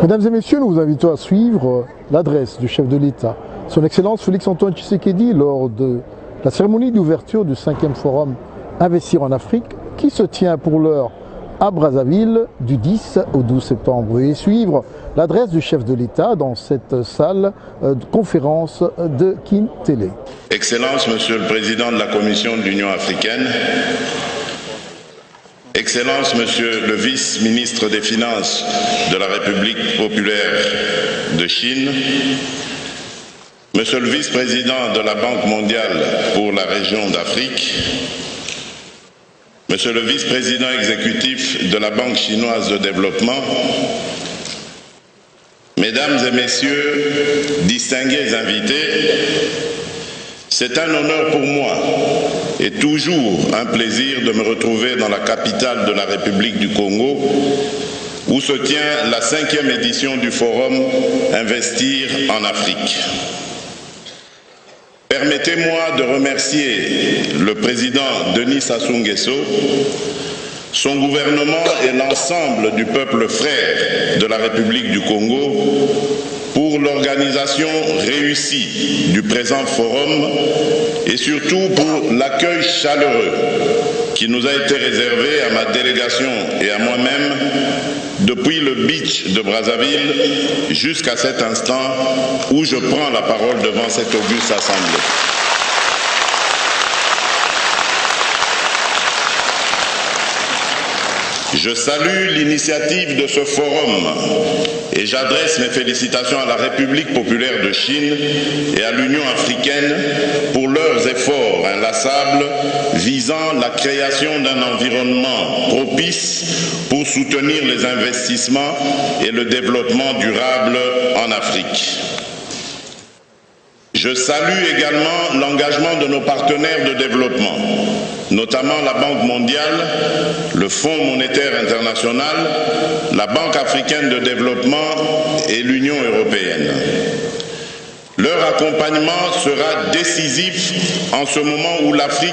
Mesdames et messieurs, nous vous invitons à suivre l'adresse du chef de l'État, son Excellence Félix-Antoine Tshisekedi, lors de la cérémonie d'ouverture du 5e Forum Investir en Afrique, qui se tient pour l'heure à Brazzaville du 10 au 12 septembre. Et suivre l'adresse du chef de l'État dans cette salle de conférence de Kin Télé. Excellence, Monsieur le Président de la Commission de l'Union africaine, Excellence, Monsieur le Vice-ministre des Finances de la République populaire de Chine, Monsieur le Vice-président de la Banque mondiale pour la région d'Afrique, Monsieur le Vice-président exécutif de la Banque chinoise de développement, Mesdames et Messieurs, distingués invités, c'est un honneur pour moi et toujours un plaisir de me retrouver dans la capitale de la République du Congo, où se tient la 5e édition du Forum Investir en Afrique. Permettez-moi de remercier le président Denis Sassou Nguesso, son gouvernement et l'ensemble du peuple frère de la République du Congo pour l'organisation réussie du présent forum et surtout pour l'accueil chaleureux qui nous a été réservé à ma délégation et à moi-même depuis le beach de Brazzaville jusqu'à cet instant où je prends la parole devant cette auguste assemblée. Je salue l'initiative de ce forum et j'adresse mes félicitations à la République populaire de Chine et à l'Union africaine pour leurs efforts inlassables visant la création d'un environnement propice pour soutenir les investissements et le développement durable en Afrique. Je salue également l'engagement de nos partenaires de développement, notamment la Banque mondiale, le Fonds monétaire international, la Banque africaine de développement et l'Union européenne. Leur accompagnement sera décisif en ce moment où l'Afrique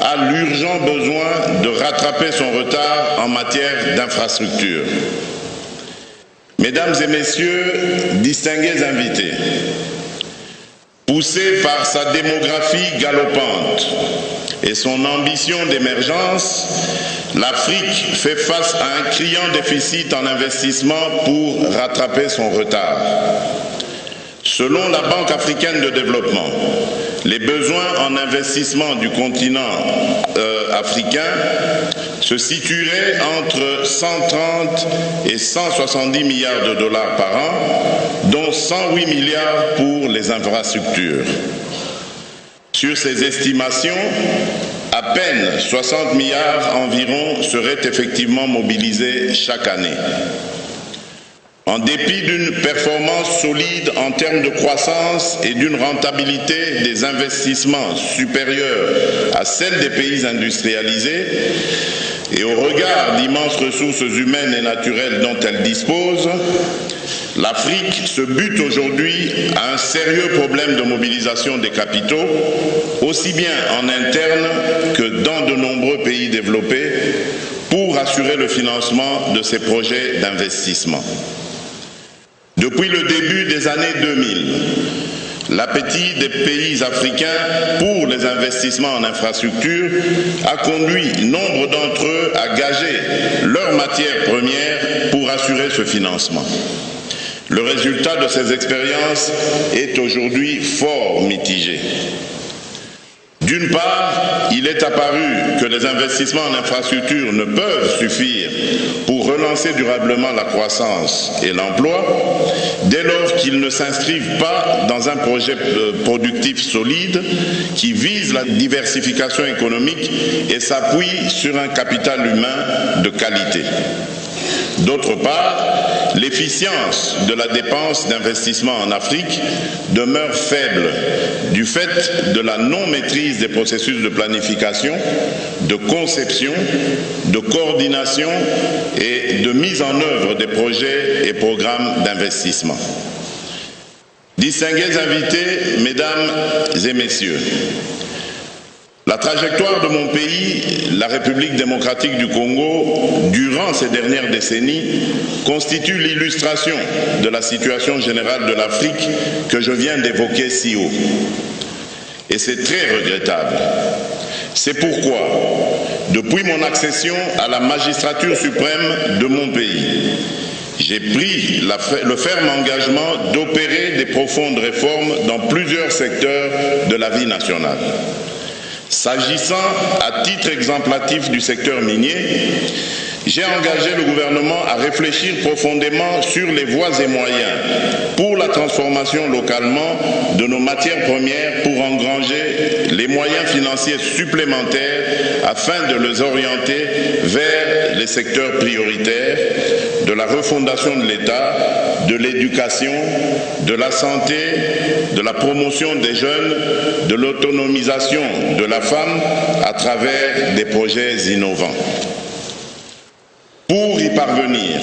a l'urgent besoin de rattraper son retard en matière d'infrastructures. Mesdames et Messieurs, distingués invités, poussée par sa démographie galopante et son ambition d'émergence, l'Afrique fait face à un criant déficit en investissement pour rattraper son retard. Selon la Banque africaine de développement, les besoins en investissement du continent africain se situeraient entre 130 et 170 milliards de dollars par an, dont 108 milliards pour les infrastructures. Sur ces estimations, à peine 60 milliards environ seraient effectivement mobilisés chaque année. En dépit d'une performance solide en termes de croissance et d'une rentabilité des investissements supérieure à celle des pays industrialisés, et au regard d'immenses ressources humaines et naturelles dont elle dispose, l'Afrique se bute aujourd'hui à un sérieux problème de mobilisation des capitaux, aussi bien en interne que dans de nombreux pays développés, pour assurer le financement de ces projets d'investissement. Depuis le début des années 2000, l'appétit des pays africains pour les investissements en infrastructure a conduit nombre d'entre eux à gager leurs matières premières pour assurer ce financement. Le résultat de ces expériences est aujourd'hui fort mitigé. D'une part, il est apparu que les investissements en infrastructure ne peuvent suffire pour relancer durablement la croissance et l'emploi, dès lors qu'ils ne s'inscrivent pas dans un projet productif solide qui vise la diversification économique et s'appuie sur un capital humain de qualité. D'autre part, l'efficience de la dépense d'investissement en Afrique demeure faible du fait de la non-maîtrise des processus de planification, de conception, de coordination et de mise en œuvre des projets et programmes d'investissement. Distingués invités, Mesdames et Messieurs, La trajectoire de mon pays, la République démocratique du Congo, durant ces dernières décennies, constitue l'illustration de la situation générale de l'Afrique que je viens d'évoquer si haut. Et c'est très regrettable. C'est pourquoi, depuis mon accession à la magistrature suprême de mon pays, j'ai pris le ferme engagement d'opérer des profondes réformes dans plusieurs secteurs de la vie nationale. S'agissant à titre exemplatif du secteur minier, j'ai engagé le gouvernement à réfléchir profondément sur les voies et moyens pour la transformation localement de nos matières premières pour engranger les moyens financiers supplémentaires afin de les orienter vers les secteurs prioritaires de la refondation de l'État, de l'éducation, de la santé, de la promotion des jeunes, de l'autonomisation de la femme à travers des projets innovants. Pour y parvenir,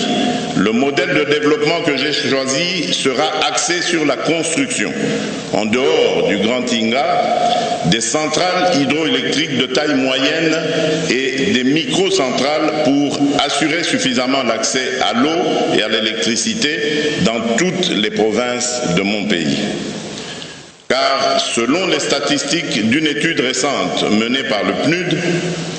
le modèle de développement que j'ai choisi sera axé sur la construction, en dehors du Grand Inga, des centrales hydroélectriques de taille moyenne et des microcentrales pour assurer suffisamment l'accès à l'eau et à l'électricité dans toutes les provinces de mon pays. Car selon les statistiques d'une étude récente menée par le PNUD,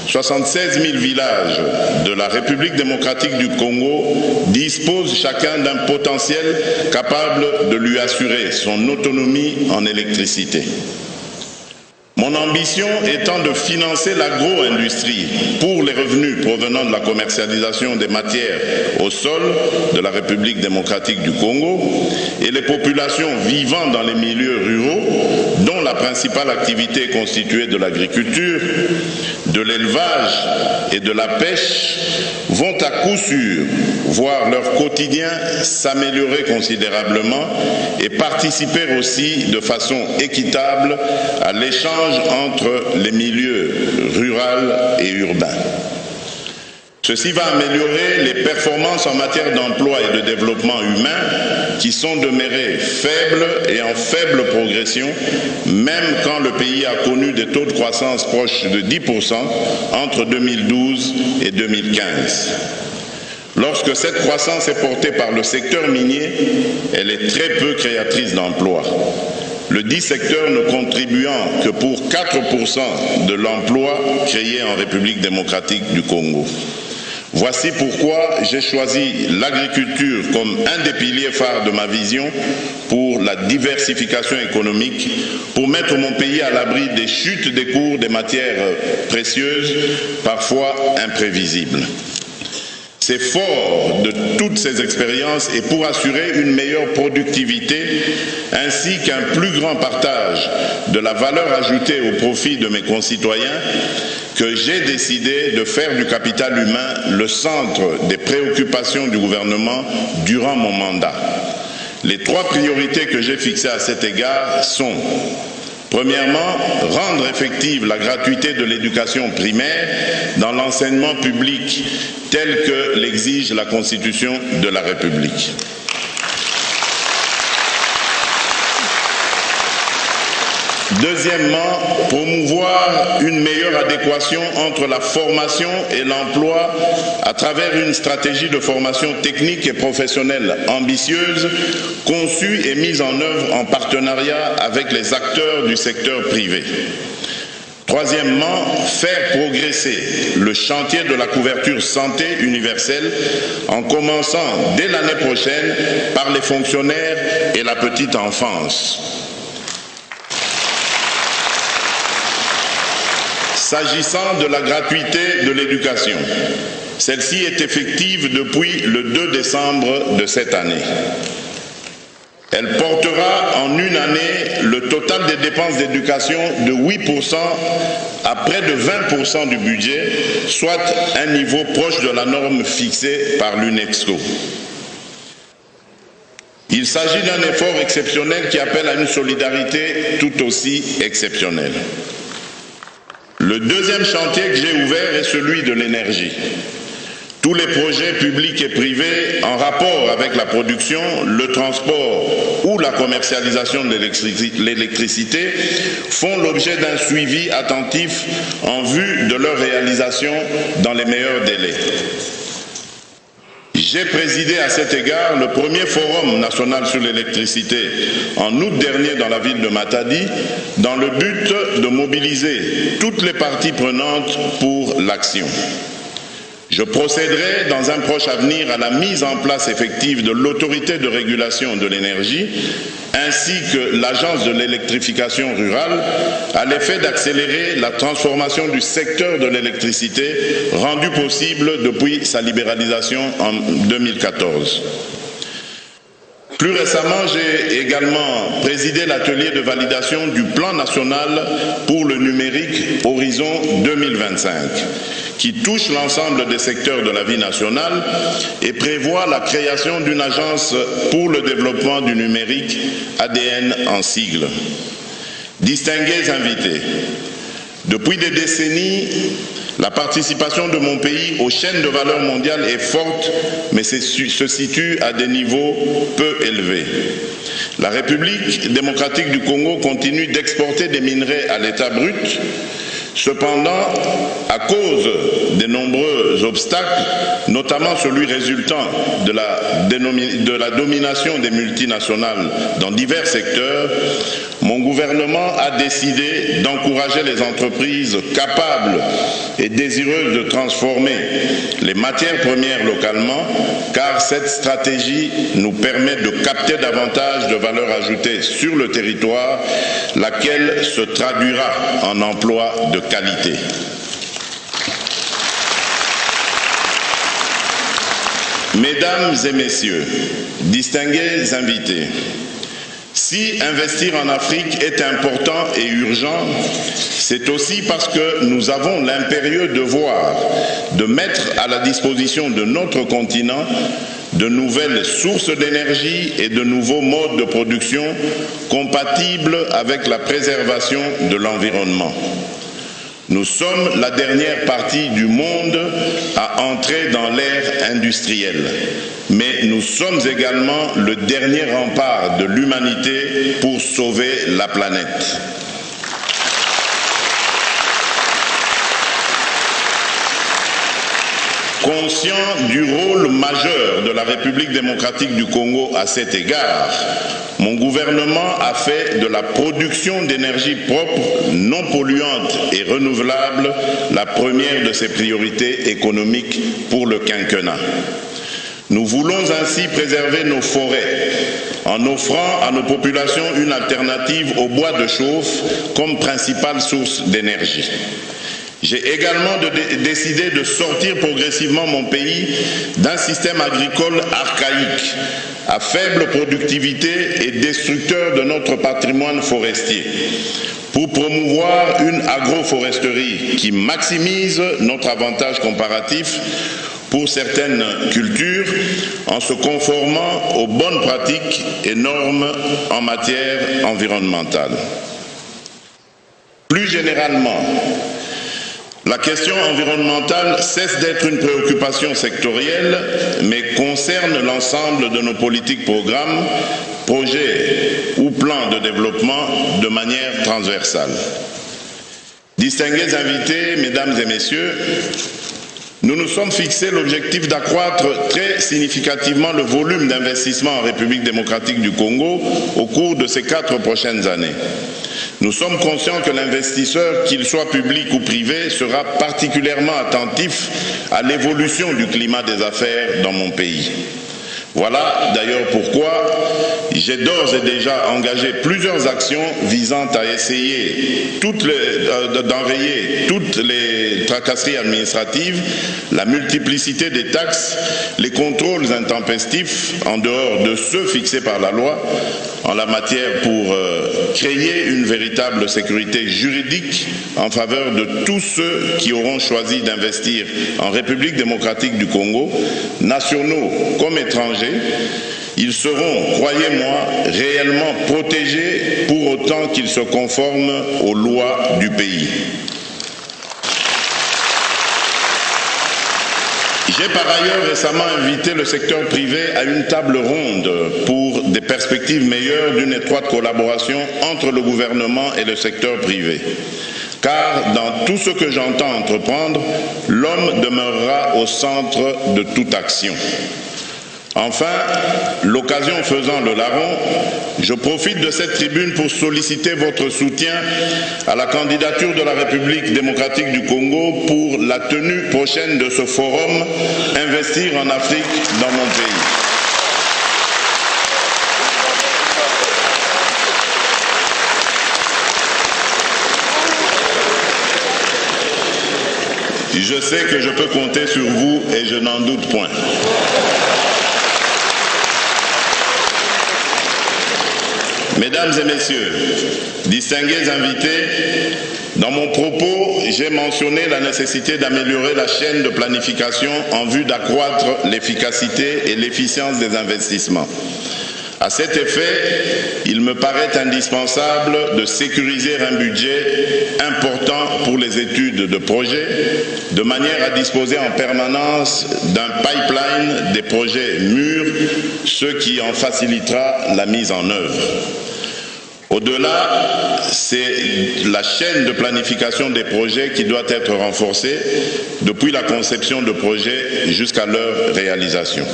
76 000 villages de la République démocratique du Congo disposent chacun d'un potentiel capable de lui assurer son autonomie en électricité. Mon ambition étant de financer l'agro-industrie pour les revenus provenant de la commercialisation des matières au sol de la République démocratique du Congo et les populations vivant dans les milieux ruraux, dont la principale activité est constituée de l'agriculture, de l'élevage et de la pêche, vont à coup sûr voir leur quotidien s'améliorer considérablement et participer aussi de façon équitable à l'échange entre les milieux rural et urbains. Ceci va améliorer les performances en matière d'emploi et de développement humain qui sont demeurées faibles et en faible progression, même quand le pays a connu des taux de croissance proches de 10% entre 2012 et 2015. Lorsque cette croissance est portée par le secteur minier, elle est très peu créatrice d'emplois. Le dit secteur ne contribuant que pour 4% de l'emploi créé en République démocratique du Congo. Voici pourquoi j'ai choisi l'agriculture comme un des piliers phares de ma vision pour la diversification économique, pour mettre mon pays à l'abri des chutes des cours des matières précieuses, parfois imprévisibles. C'est fort de toutes ces expériences et pour assurer une meilleure productivité ainsi qu'un plus grand partage de la valeur ajoutée au profit de mes concitoyens que j'ai décidé de faire du capital humain le centre des préoccupations du gouvernement durant mon mandat. Les 3 priorités que j'ai fixées à cet égard sont: premièrement, rendre effective la gratuité de l'éducation primaire dans l'enseignement public tel que l'exige la Constitution de la République. Deuxièmement, promouvoir une meilleure adéquation entre la formation et l'emploi à travers une stratégie de formation technique et professionnelle ambitieuse, conçue et mise en œuvre en partenariat avec les acteurs du secteur privé. Troisièmement, faire progresser le chantier de la couverture santé universelle en commençant dès l'année prochaine par les fonctionnaires et la petite enfance. S'agissant de la gratuité de l'éducation, celle-ci est effective depuis le 2 décembre de cette année. Elle portera en une année le total des dépenses d'éducation de 8% à près de 20% du budget, soit un niveau proche de la norme fixée par l'UNESCO. Il s'agit d'un effort exceptionnel qui appelle à une solidarité tout aussi exceptionnelle. Le deuxième chantier que j'ai ouvert est celui de l'énergie. Tous les projets publics et privés en rapport avec la production, le transport ou ou la commercialisation de l'électricité font l'objet d'un suivi attentif en vue de leur réalisation dans les meilleurs délais. J'ai présidé à cet égard le premier forum national sur l'électricité en août dernier dans la ville de Matadi, dans le but de mobiliser toutes les parties prenantes pour l'action. Je procéderai dans un proche avenir à la mise en place effective de l'autorité de régulation de l'énergie ainsi que l'agence de l'électrification rurale à l'effet d'accélérer la transformation du secteur de l'électricité rendue possible depuis sa libéralisation en 2014. Plus récemment, j'ai également présidé l'atelier de validation du plan national pour le numérique Horizon 2025, qui touche l'ensemble des secteurs de la vie nationale et prévoit la création d'une agence pour le développement du numérique, ADN en sigle. Distingués invités, depuis des décennies, la participation de mon pays aux chaînes de valeur mondiale est forte, mais se situe à des niveaux peu élevés. La République démocratique du Congo continue d'exporter des minerais à l'état brut. Cependant, à cause des nombreux obstacles, notamment celui résultant de la domination des multinationales dans divers secteurs, mon gouvernement a décidé d'encourager les entreprises capables et désireuses de transformer les matières premières localement, car cette stratégie nous permet de capter davantage de valeur ajoutée sur le territoire, laquelle se traduira en emplois de qualité. Mesdames et messieurs, distingués invités, si investir en Afrique est important et urgent, c'est aussi parce que nous avons l'impérieux devoir de mettre à la disposition de notre continent de nouvelles sources d'énergie et de nouveaux modes de production compatibles avec la préservation de l'environnement. Nous sommes la dernière partie du monde à entrer dans l'ère industrielle, mais nous sommes également le dernier rempart de l'humanité pour sauver la planète. Conscient du rôle majeur de la République démocratique du Congo à cet égard, mon gouvernement a fait de la production d'énergie propre, non polluante et renouvelable la première de ses priorités économiques pour le quinquennat. Nous voulons ainsi préserver nos forêts en offrant à nos populations une alternative au bois de chauffe comme principale source d'énergie. J'ai également décidé de sortir progressivement mon pays d'un système agricole archaïque, à faible productivité et destructeur de notre patrimoine forestier, pour promouvoir une agroforesterie qui maximise notre avantage comparatif pour certaines cultures en se conformant aux bonnes pratiques et normes en matière environnementale. Plus généralement, la question environnementale cesse d'être une préoccupation sectorielle, mais concerne l'ensemble de nos politiques, programmes, projets ou plans de développement de manière transversale. Distingués invités, mesdames et messieurs, nous nous sommes fixés l'objectif d'accroître très significativement le volume d'investissement en République démocratique du Congo au cours de ces 4 prochaines années. Nous sommes conscients que l'investisseur, qu'il soit public ou privé, sera particulièrement attentif à l'évolution du climat des affaires dans mon pays. Voilà d'ailleurs pourquoi j'ai d'ores et déjà engagé plusieurs actions visant à essayer d'enrayer toutes les tracasseries administratives, la multiplicité des taxes, les contrôles intempestifs en dehors de ceux fixés par la loi en la matière pour créer une véritable sécurité juridique en faveur de tous ceux qui auront choisi d'investir en République démocratique du Congo, nationaux comme étrangers. Ils seront, croyez-moi, réellement protégés pour autant qu'ils se conforment aux lois du pays. J'ai par ailleurs récemment invité le secteur privé à une table ronde pour des perspectives meilleures d'une étroite collaboration entre le gouvernement et le secteur privé. Car dans tout ce que j'entends entreprendre, l'homme demeurera au centre de toute action. Enfin, l'occasion faisant le larron, je profite de cette tribune pour solliciter votre soutien à la candidature de la République démocratique du Congo pour la tenue prochaine de ce forum « Investir en Afrique dans mon pays ». Je sais que je peux compter sur vous et je n'en doute point. Mesdames et messieurs, distingués invités, dans mon propos, j'ai mentionné la nécessité d'améliorer la chaîne de planification en vue d'accroître l'efficacité et l'efficience des investissements. À cet effet, il me paraît indispensable de sécuriser un budget important pour les études de projet, de manière à disposer en permanence d'un pipeline des projets mûrs, ce qui en facilitera la mise en œuvre. Au-delà, c'est la chaîne de planification des projets qui doit être renforcée depuis la conception de projets jusqu'à leur réalisation.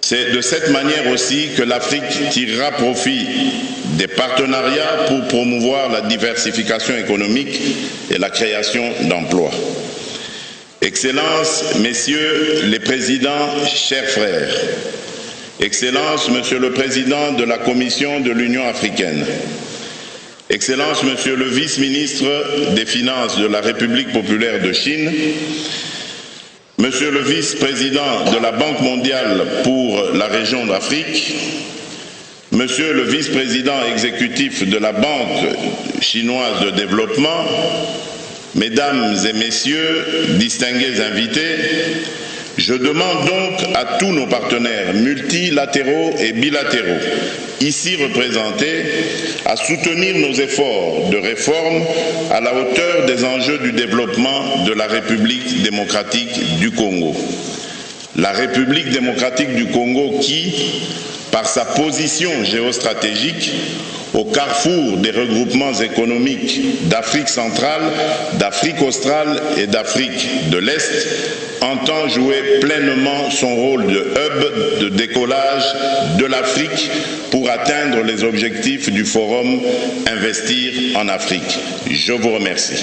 C'est de cette manière aussi que l'Afrique tirera profit des partenariats pour promouvoir la diversification économique et la création d'emplois. Excellences, Messieurs les Présidents, chers frères, Excellences, Monsieur le Président de la Commission de l'Union africaine, Excellences, Monsieur le Vice-ministre des Finances de la République populaire de Chine, Monsieur le vice-président de la Banque mondiale pour la région d'Afrique, Monsieur le vice-président exécutif de la Banque chinoise de développement, Mesdames et Messieurs, distingués invités, je demande donc à tous nos partenaires multilatéraux et bilatéraux, ici représentés, à soutenir nos efforts de réforme à la hauteur des enjeux du développement de la République démocratique du Congo. La République démocratique du Congo qui, par sa position géostratégique, au carrefour des regroupements économiques d'Afrique centrale, d'Afrique australe et d'Afrique de l'Est, entend jouer pleinement son rôle de hub de décollage de l'Afrique pour atteindre les objectifs du forum Investir en Afrique. Je vous remercie.